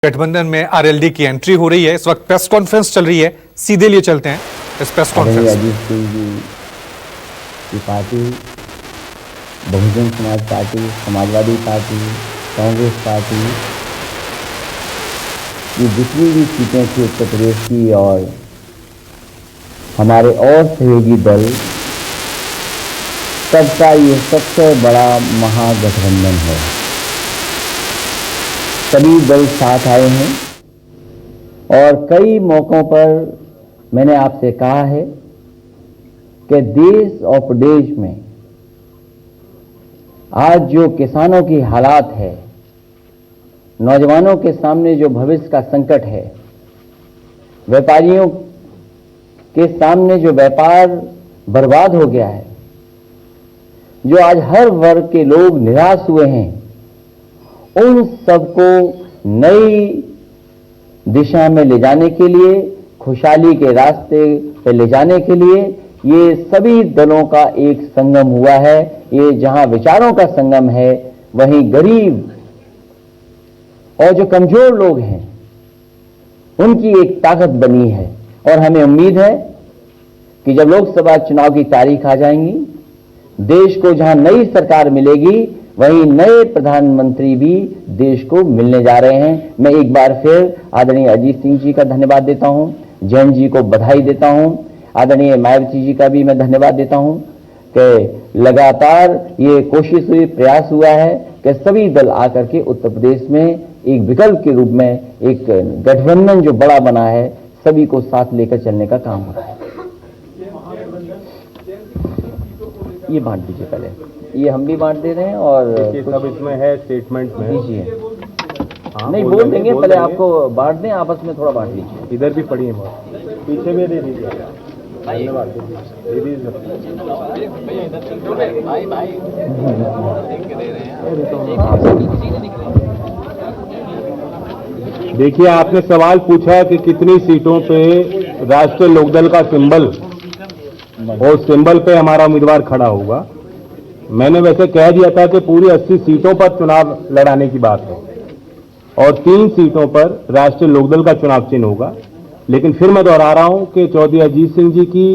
गठबंधन में आरएलडी की एंट्री हो रही है। इस वक्त प्रेस कॉन्फ्रेंस चल रही है, सीधे लिए चलते हैं इस प्रेस कॉन्फ्रेंस। अजीत सिंह जी की party, Bahujan Samaj party, Samajwadi party, Congress party, ये जितनी भी सीटें थी उत्तर प्रदेश की और हमारे और सहयोगी दल, सबका ये सबसे बड़ा महागठबंधन है। सभी दल साथ आए हैं और कई मौकों पर मैंने आपसे कहा है कि देश और प्रदेश में आज जो किसानों की हालात है, नौजवानों के सामने जो भविष्य का संकट है, व्यापारियों के सामने जो व्यापार बर्बाद हो गया है, जो आज हर वर्ग के लोग निराश हुए हैं, उन सबको नई दिशा में ले जाने के लिए, खुशहाली के रास्ते पे ले जाने के लिए ये सभी दलों का एक संगम हुआ है। ये जहां विचारों का संगम है, वहीं गरीब और जो कमजोर लोग हैं उनकी एक ताकत बनी है। और हमें उम्मीद है कि जब लोकसभा चुनाव की तारीख आ जाएंगी, देश को जहां नई सरकार मिलेगी, वहीं नए प्रधानमंत्री भी देश को मिलने जा रहे हैं। मैं एक बार फिर आदरणीय अजीत सिंह जी का धन्यवाद देता हूं, जैन जी को बधाई देता हूं, आदरणीय मायावती जी का भी मैं धन्यवाद देता हूं कि लगातार ये कोशिश हुई, प्रयास हुआ है कि सभी दल आकर के उत्तर प्रदेश में एक विकल्प के रूप में एक गठबंधन जो बड़ा बना है, सभी को साथ लेकर चलने का काम हो रहा है। ये बांट दीजिए पहले, ये हम भी बांट दे रहे हैं और सब इसमें है स्टेटमेंट में दीजिए। नहीं बोल देंगे, पहले आपको बांट दें, आपस में थोड़ा बांट लीजिए। इधर भी पड़ी है बहुत, पीछे में दे दीजिए। धन्यवाद, दे दीजिए। देखिए, आपने सवाल पूछा कि कितनी सीटों पे राष्ट्रीय लोकदल का सिंबल और सिंबल पे हमारा उम्मीदवार खड़ा होगा। मैंने वैसे कह दिया था कि पूरी 80 सीटों पर चुनाव लड़ाने की बात है और 3 सीटों पर राष्ट्रीय लोकदल का चुनाव चिन्ह होगा। लेकिन फिर मैं दोहरा रहा हूं कि चौधरी अजीत सिंह जी की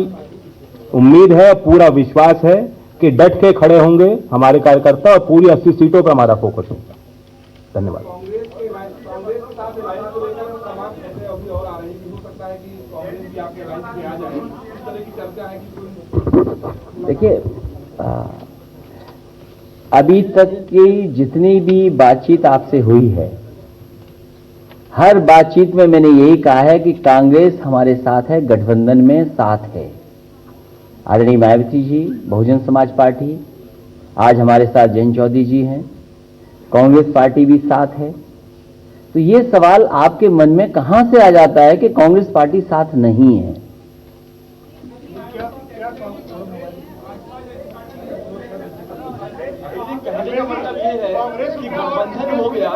उम्मीद है, पूरा विश्वास है कि डट के खड़े होंगे हमारे कार्यकर्ता और पूरी 80 सीटों पर हमारा फोकस होगा। धन्यवाद। देखिए, अभी तक की जितनी भी बातचीत आपसे हुई है, हर बातचीत में मैंने यही कहा है कि कांग्रेस हमारे साथ है, गठबंधन में साथ है। आदरणीय मायावती जी, बहुजन समाज पार्टी, आज हमारे साथ जैन चौधरी जी हैं, कांग्रेस पार्टी भी साथ है। तो ये सवाल आपके मन में कहां से आ जाता है कि कांग्रेस पार्टी साथ नहीं है? कहने का मतलब ये है कि गठबंधन हो गया,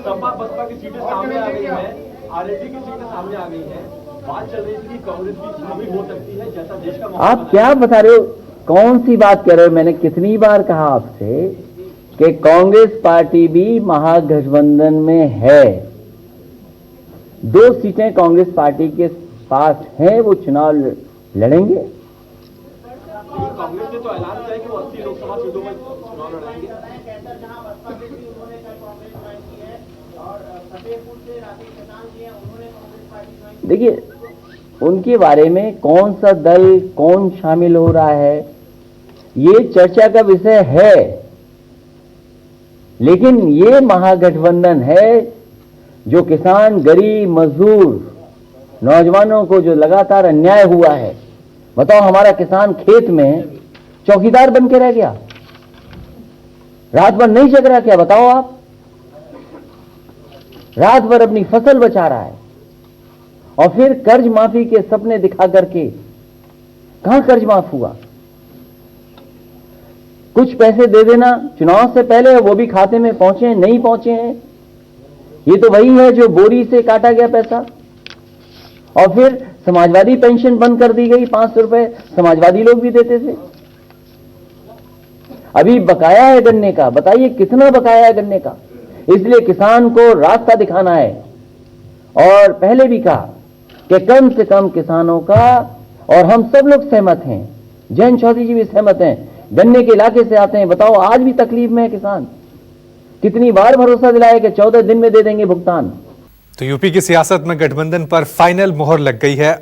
सपा बसपा की सीटें सामने आ गई हैं, आरएलडी की सीटें सामने आ गई हैं, बात चल रही थी कि कांग्रेस भी शामिल हो सकती है, जैसा देश का। आप क्या बता रहे हो? कौन सी बात कर रहे हो? मैंने कितनी बार कहा आपसे कि कांग्रेस पार्टी भी महागठबंधन में है। 2 सीटें कांग्रेस पार्टी के पास हैं, वो चुनाव लड़ेंगे। कांग्रेस ने तो ऐलान किया कि वो 80 लोकसभा सीटों में चुनाव लड़ेंगे। देखिए, उनके बारे में कौन सा दल, कौन शामिल हो रहा है, ये चर्चा का विषय है। लेकिन ये महागठबंधन है जो किसान, गरीब, मजदूर, नौजवानों को जो लगातार अन्याय हुआ है। बताओ, हमारा किसान खेत में चौकीदार बन के रह गया, रात भर नहीं जग रहा क्या? बताओ आप, रात भर अपनी फसल बचा रहा है और फिर कर्ज माफी के सपने दिखा करके कहां कर्ज माफ हुआ? कुछ पैसे दे देना चुनाव से पहले, वो भी खाते में पहुंचे नहीं पहुंचे हैं। ये तो वही है जो बोरी से काटा गया पैसा। और फिर समाजवादी पेंशन बंद कर दी गई, 500 रुपए समाजवादी लोग भी देते थे। अभी बकाया है गन्ने का, बताइए कितना बकाया है गन्ने का। इसलिए किसान को रास्ता दिखाना है और पहले भी कहा कि कम से कम किसानों का, और हम सब लोग सहमत हैं, जयंत चौधरी जी भी सहमत हैं, गन्ने के इलाके से आते हैं, बताओ आज भी तकलीफ में है किसान। कितनी बार भरोसा दिलाया कि 14 दिन में दे देंगे भुगतान। तो यूपी की सियासत में गठबंधन पर फाइनल मोहर लग गई है।